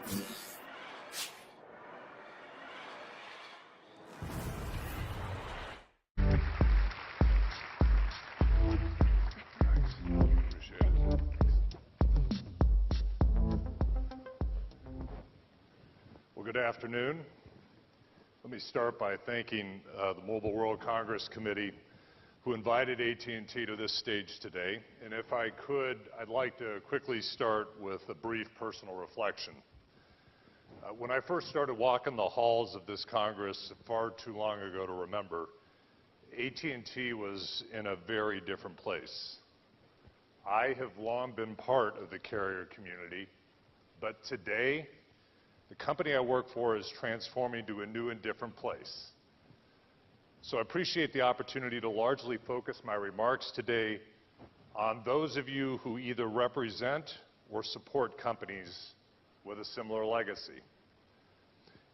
Good afternoon. Let me start by thanking the Mobile World Congress Committee who invited AT&T to this stage today. And if I could, I'd like to quickly start with a brief personal reflection. When I first started walking the halls of this Congress far too long ago to remember, AT&T was in a very different place. I have long been part of the carrier community, but today, the company I work for is transforming to a new and different place. So I appreciate the opportunity to largely focus my remarks today on those of you who either represent or support companies with a similar legacy.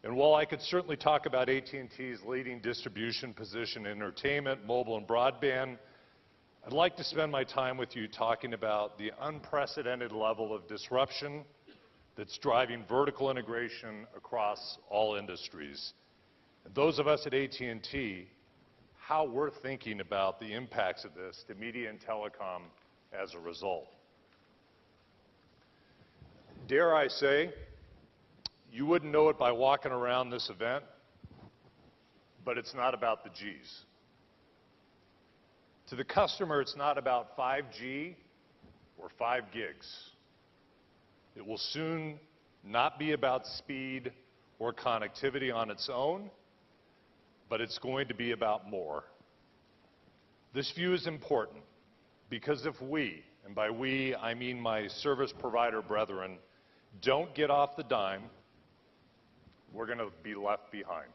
And while I could certainly talk about AT&T's leading distribution position in entertainment, mobile, and broadband, I'd like to spend my time with you talking about the unprecedented level of disruption that's driving vertical integration across all industries. And those of us at AT&T, how we're thinking about the impacts of this to media and telecom as a result. Dare I say, you wouldn't know it by walking around this event, but it's not about the G's. To the customer, it's not about 5G or 5 gigs. It will soon not be about speed or connectivity on its own, but it's going to be about more. This view is important because if we, and by we I mean my service provider brethren, don't get off the dime, we're going to be left behind.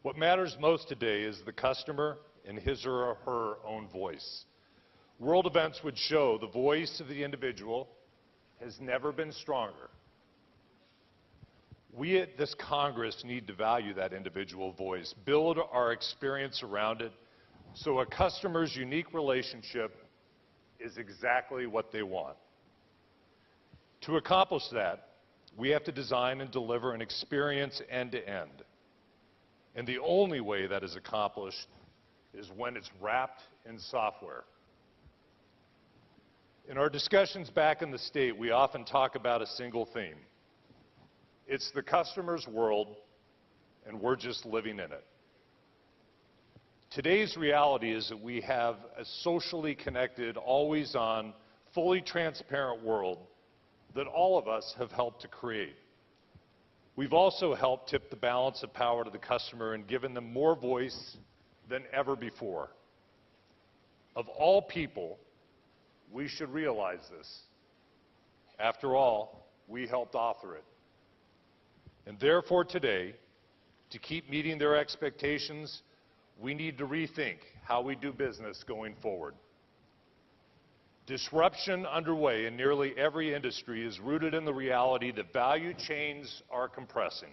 What matters most today is the customer and his or her own voice. World events would show the voice of the individual has never been stronger. We at this Congress need to value that individual voice, build our experience around it, so a customer's unique relationship is exactly what they want. To accomplish that, we have to design and deliver an experience end-to-end. And the only way that is accomplished is when it's wrapped in software. In our discussions back in the state, we often talk about a single theme. It's the customer's world, and we're just living in it. Today's reality is that we have a socially connected, always-on, fully transparent world that all of us have helped to create. We've also helped tip the balance of power to the customer and given them more voice than ever before. Of all people, we should realize this. After all, we helped author it. And therefore today, to keep meeting their expectations, we need to rethink how we do business going forward. Disruption underway in nearly every industry is rooted in the reality that value chains are compressing.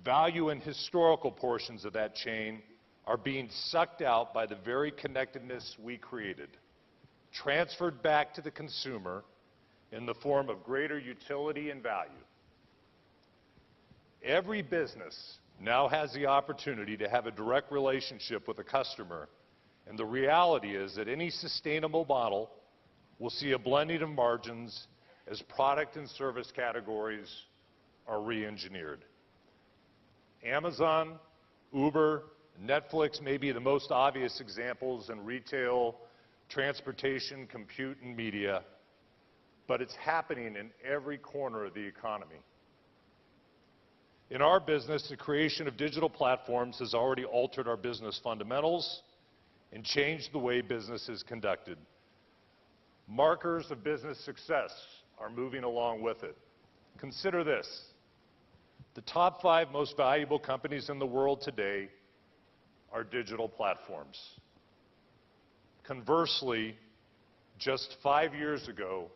Value in historical portions of that chain are being sucked out by the very connectedness we created, transferred back to the consumer in the form of greater utility and value. Every business now has the opportunity to have a direct relationship with a customer, and the reality is that any sustainable model will see a blending of margins as product and service categories are re-engineered. Amazon, Uber, Netflix may be the most obvious examples in retail, transportation, compute, and media, but it's happening in every corner of the economy. In our business, the creation of digital platforms has already altered our business fundamentals and changed the way business is conducted. Markers of business success are moving along with it. Consider this. The top 5 most valuable companies in the world today are digital platforms. Conversely, just 5 years ago,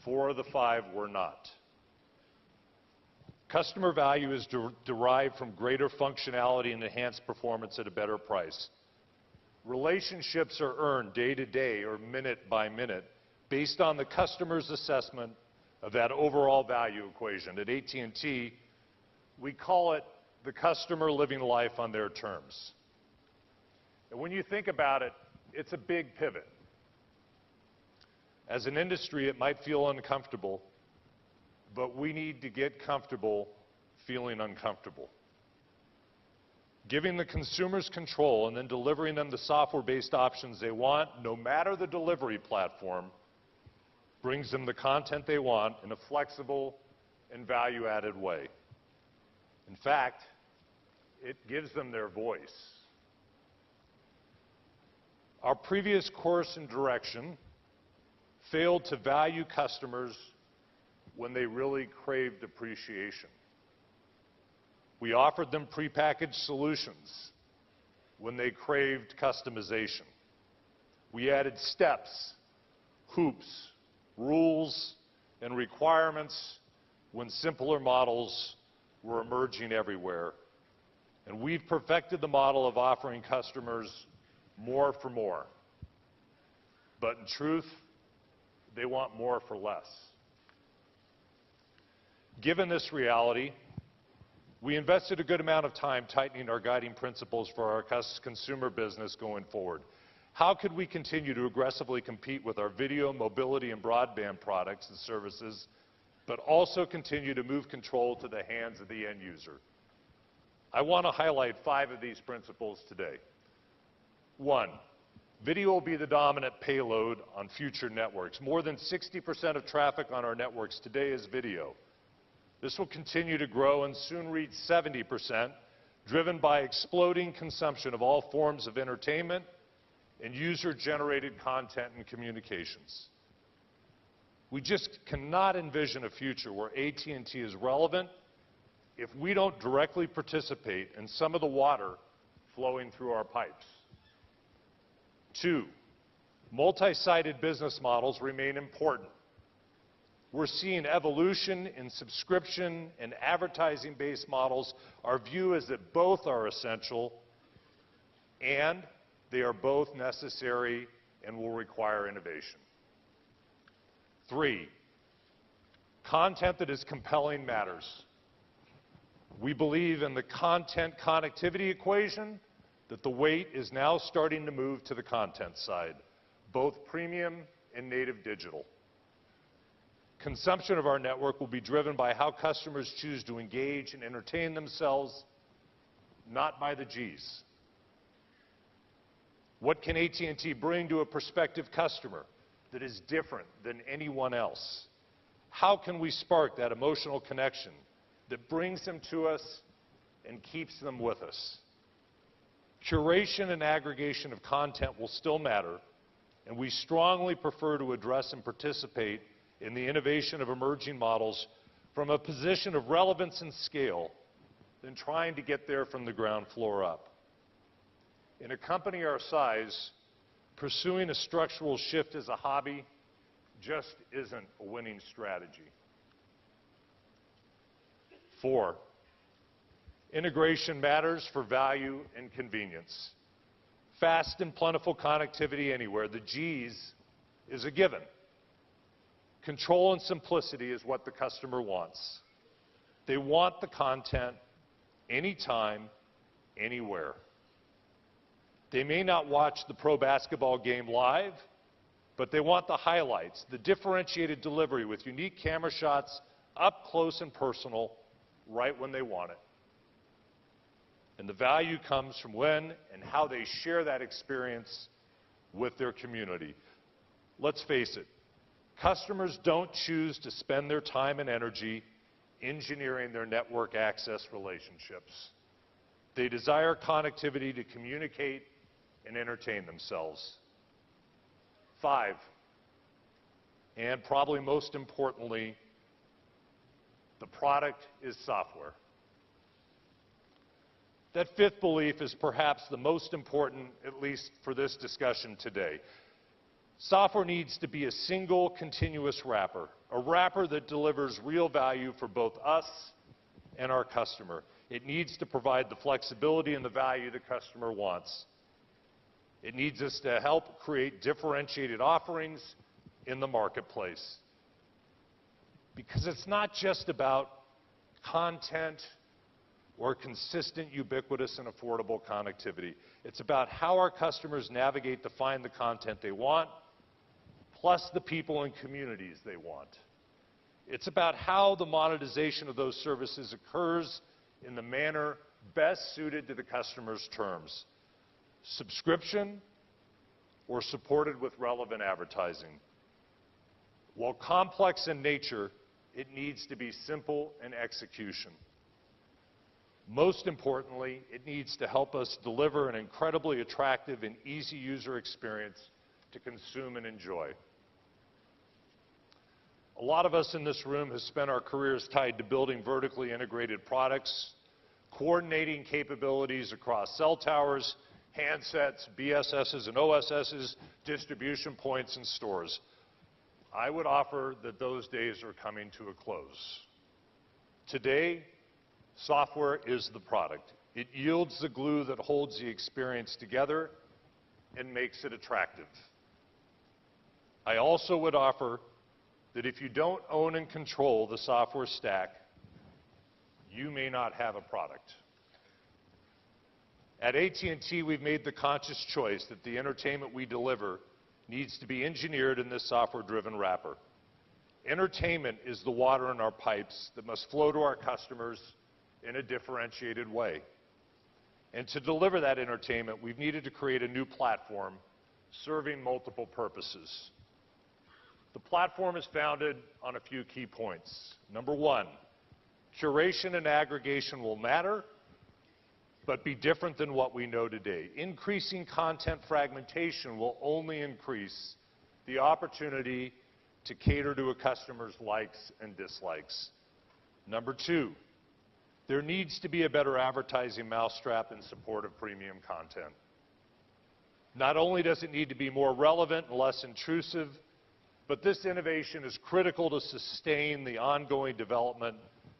4 of the 5 were not. Customer value is derived from greater functionality and enhanced performance at a better price. Relationships are earned day to day or minute by minute based on the customer's assessment of that overall value equation. At AT&T, we call it the customer living life on their terms. And when you think about it, it's a big pivot. As an industry, it might feel uncomfortable, but we need to get comfortable feeling uncomfortable. Giving the consumers control and then delivering them the software-based options they want, no matter the delivery platform, brings them the content they want in a flexible and value-added way. In fact, it gives them their voice. Our previous course and direction failed to value customers when they really craved appreciation. We offered them prepackaged solutions when they craved customization. We added steps, hoops, rules, and requirements when simpler models were emerging everywhere. And we've perfected the model of offering customers more for more. But in truth, they want more for less. Given this reality, we invested a good amount of time tightening our guiding principles for our consumer business going forward. How could we continue to aggressively compete with our video, mobility, and broadband products and services, but also continue to move control to the hands of the end user? I want to highlight 5 of these principles today. 1, video will be the dominant payload on future networks. More than 60% of traffic on our networks today is video. This will continue to grow and soon reach 70%, driven by exploding consumption of all forms of entertainment and user-generated content and communications. We just cannot envision a future where AT&T is relevant if we don't directly participate in some of the water flowing through our pipes. 2, multi-sided business models remain important. We're seeing evolution in subscription and advertising-based models. Our view is that both are essential and they are both necessary and will require innovation. 3, content that is compelling matters. We believe in the content connectivity equation that the weight is now starting to move to the content side, both premium and native digital. Consumption of our network will be driven by how customers choose to engage and entertain themselves, not by the G's. What can AT&T bring to a prospective customer that is different than anyone else? How can we spark that emotional connection that brings them to us and keeps them with us? Curation and aggregation of content will still matter, and we strongly prefer to address and participate in the innovation of emerging models from a position of relevance and scale than trying to get there from the ground floor up. In a company our size, pursuing a structural shift as a hobby just isn't a winning strategy. 4, integration matters for value and convenience. Fast and plentiful connectivity anywhere, the G's, is a given. Control and simplicity is what the customer wants. They want the content anytime, anywhere. They may not watch the pro basketball game live, but they want the highlights, the differentiated delivery with unique camera shots up close and personal right when they want it. And the value comes from when and how they share that experience with their community. Let's face it, customers don't choose to spend their time and energy engineering their network access relationships. They desire connectivity to communicate and entertain themselves. 5, and probably most importantly, the product is software. That 5th belief is perhaps the most important, at least for this discussion today. Software needs to be a single continuous wrapper, a wrapper that delivers real value for both us and our customer. It needs to provide the flexibility and the value the customer wants. It needs us to help create differentiated offerings in the marketplace. Because it's not just about content or consistent, ubiquitous, and affordable connectivity. It's about how our customers navigate to find the content they want, plus the people and communities they want. It's about how the monetization of those services occurs in the manner best suited to the customer's terms. Subscription or supported with relevant advertising. While complex in nature, it needs to be simple in execution. Most importantly, it needs to help us deliver an incredibly attractive and easy user experience to consume and enjoy. A lot of us in this room have spent our careers tied to building vertically integrated products, coordinating capabilities across cell towers, handsets, BSSs and OSSs, distribution points, and stores. I would offer that those days are coming to a close. Today, software is the product. It yields the glue that holds the experience together and makes it attractive. I also would offer that if you don't own and control the software stack, you may not have a product. At AT&T, we've made the conscious choice that the entertainment we deliver needs to be engineered in this software-driven wrapper. Entertainment is the water in our pipes that must flow to our customers in a differentiated way. And to deliver that entertainment, we've needed to create a new platform serving multiple purposes. The platform is founded on a few key points. Number one, curation and aggregation will matter, but be different than what we know today. Increasing content fragmentation will only increase the opportunity to cater to a customer's likes and dislikes. Number two, there needs to be a better advertising mousetrap in support of premium content. Not only does it need to be more relevant and less intrusive, but this innovation is critical to sustain the ongoing development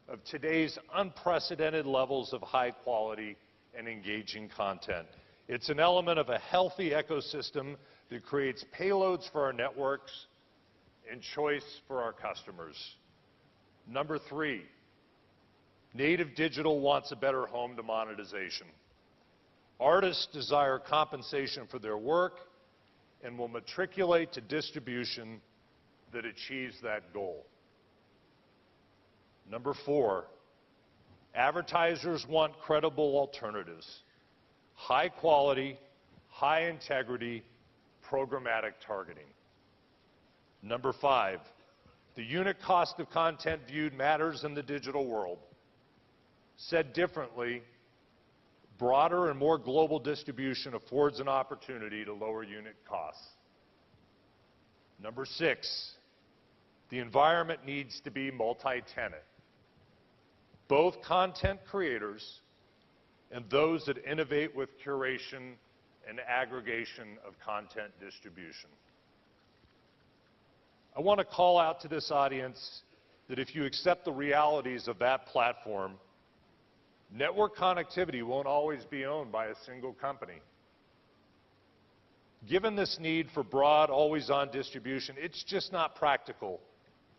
of today's unprecedented levels of high quality and engaging content. It's an element of a healthy ecosystem that creates payloads for our networks and choice for our customers. Number three, native digital wants a better home to monetization. Artists desire compensation for their work and will matriculate to distribution that achieves that goal. Number four, advertisers want credible alternatives, high quality, high integrity, programmatic targeting. Number five, the unit cost of content viewed matters in the digital world. Said differently, broader and more global distribution affords an opportunity to lower unit costs. Number six, the environment needs to be multi-tenant. Both content creators and those that innovate with curation and aggregation of content distribution. I want to call out to this audience that if you accept the realities of that platform, network connectivity won't always be owned by a single company. Given this need for broad, always-on distribution, it's just not practical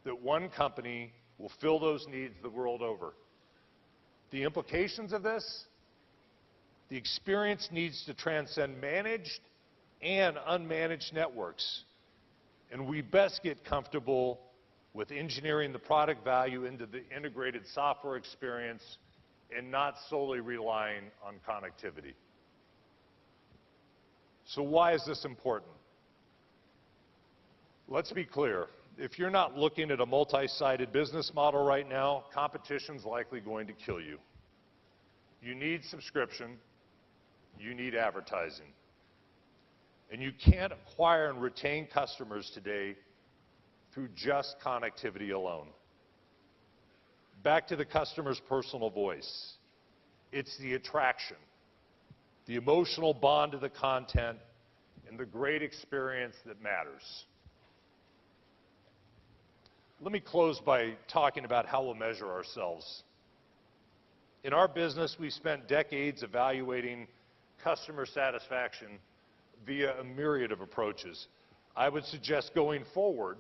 that one company will fill those needs the world over. The implications of this, the experience needs to transcend managed and unmanaged networks. And we best get comfortable with engineering the product value into the integrated software experience and not solely relying on connectivity. So why is this important? Let's be clear. If you're not looking at a multi-sided business model right now, competition's likely going to kill you. You need subscription, you need advertising. And you can't acquire and retain customers today through just connectivity alone. Back to the customer's personal voice. It's the attraction, the emotional bond to the content, and the great experience that matters. Let me close by talking about how we'll measure ourselves. In our business, we spent decades evaluating customer satisfaction via a myriad of approaches. I would suggest going forward,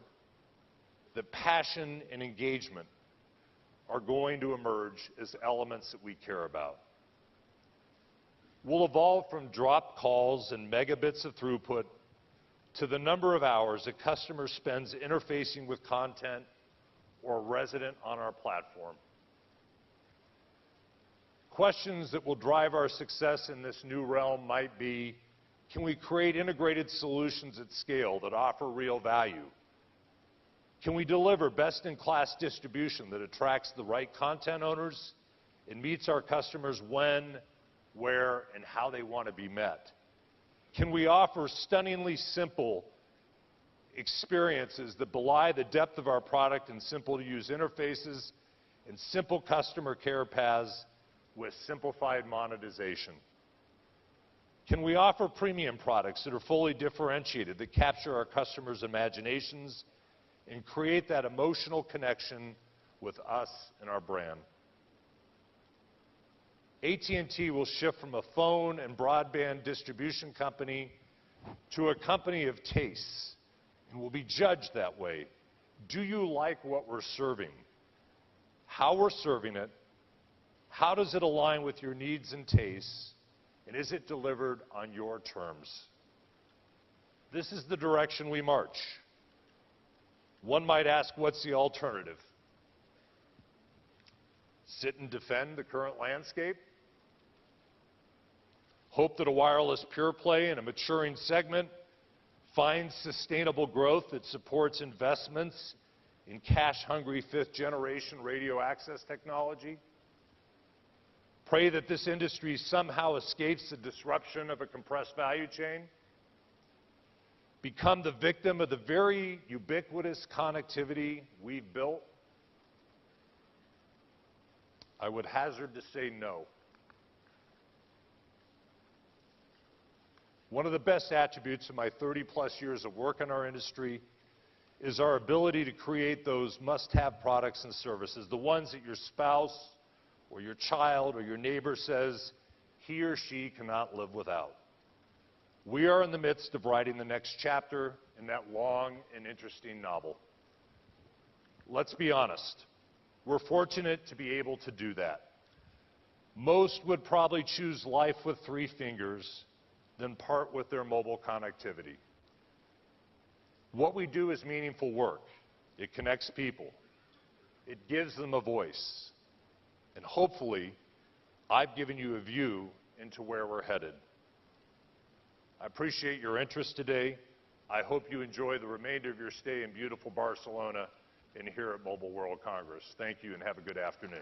that passion and engagement are going to emerge as elements that we care about. We'll evolve from drop calls and megabits of throughput to the number of hours a customer spends interfacing with content or a resident on our platform. Questions that will drive our success in this new realm might be, can we create integrated solutions at scale that offer real value? Can we deliver best-in-class distribution that attracts the right content owners and meets our customers when, where, and how they want to be met? Can we offer stunningly simple experiences that belie the depth of our product and simple-to-use interfaces and simple customer care paths with simplified monetization? Can we offer premium products that are fully differentiated, that capture our customers' imaginations and create that emotional connection with us and our brand? AT&T will shift from a phone and broadband distribution company to a company of tastes, and will be judged that way. Do you like what we're serving? How we're serving it? How does it align with your needs and tastes? And is it delivered on your terms? This is the direction we march. One might ask, what's the alternative? Sit and defend the current landscape? Hope that a wireless pure play in a maturing segment finds sustainable growth that supports investments in cash-hungry fifth-generation radio access technology? Pray that this industry somehow escapes the disruption of a compressed value chain? Become the victim of the very ubiquitous connectivity we've built? I would hazard to say no. One of the best attributes of my 30-plus years of work in our industry is our ability to create those must-have products and services, the ones that your spouse or your child or your neighbor says he or she cannot live without. We are in the midst of writing the next chapter in that long and interesting novel. Let's be honest. We're fortunate to be able to do that. Most would probably choose life with 3 fingers than part with their mobile connectivity. What we do is meaningful work. It connects people. It gives them a voice. And hopefully, I've given you a view into where we're headed. I appreciate your interest today. I hope you enjoy the remainder of your stay in beautiful Barcelona and here at Mobile World Congress. Thank you and have a good afternoon.